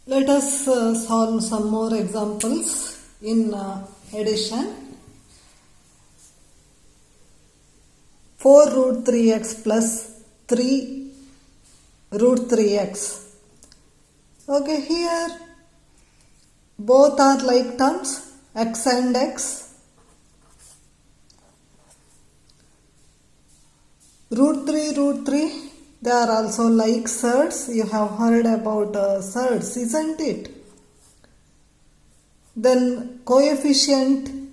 Let us solve some more examples in addition. 4 root 3x plus 3 root 3x. Okay, here both are like terms, x and x. Root 3, they are also like surds. You have heard about surds, isn't it? Then coefficient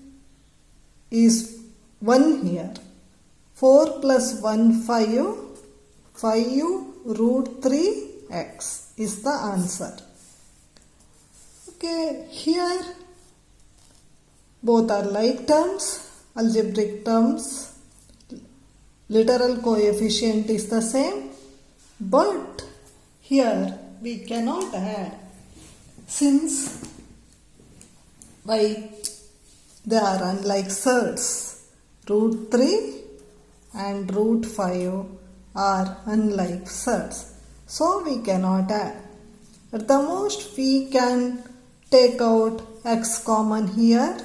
is 1 here. 4 plus 1, 5. 5 root 3x is the answer. Okay, here both are like terms, algebraic terms. Literal coefficient is the same, but here we cannot add since they are unlike surds. Root 3 and root 5 are unlike surds, so we cannot add. At the most we can take out x common here,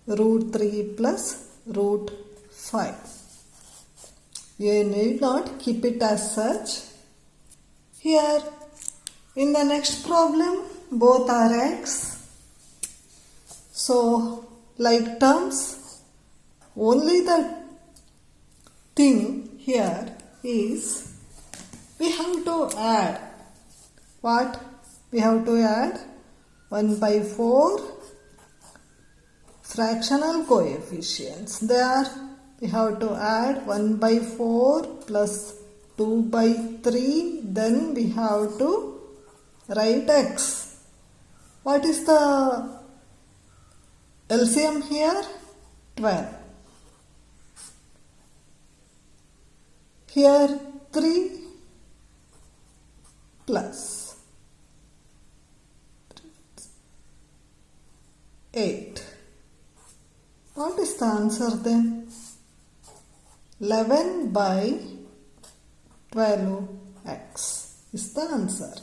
root 3 plus root 5. You need not keep it as such. Here in the next problem both are x. So like terms, only the thing here is we have to add. What? We have to add 1 by 4 fractional coefficients. There we have to add 1 by 4 plus 2 by 3. Then we have to write x. What is the LCM here? 12. Here 3 plus 8. What is the answer then? 11 by 12x is the answer.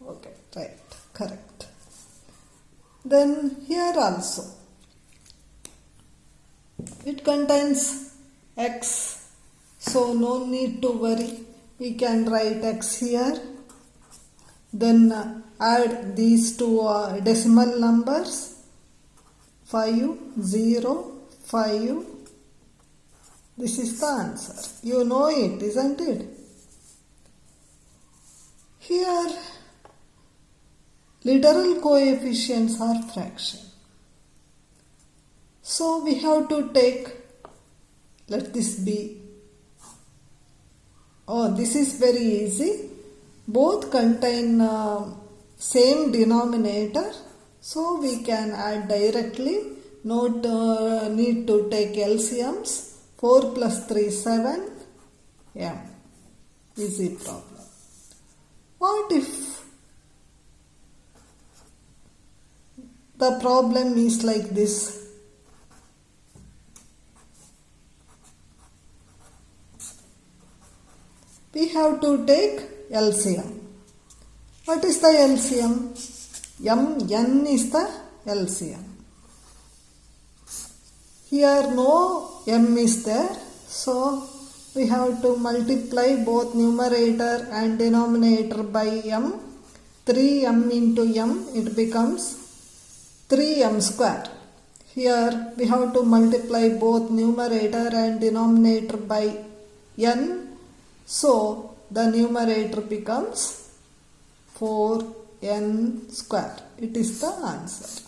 Okay, right, correct. Then here also it contains x, so no need to worry. We can write x here. Then add these two decimal numbers, 5, 0, 5. This is the answer. You know it, isn't it? Here, literal coefficients are fraction. So we have to take, let this be, this is very easy. Both contain same denominator, so we can add directly. No need to take LCMs. 4 plus 3, 7 m. Easy problem. What if the problem is like this? We have to take LCM. What is the LCM? N is the LCM. Here no m is there, so we have to multiply both numerator and denominator by m. 3m into m, it becomes 3m square. Here we have to multiply both numerator and denominator by n. So the numerator becomes 4n square. It is the answer.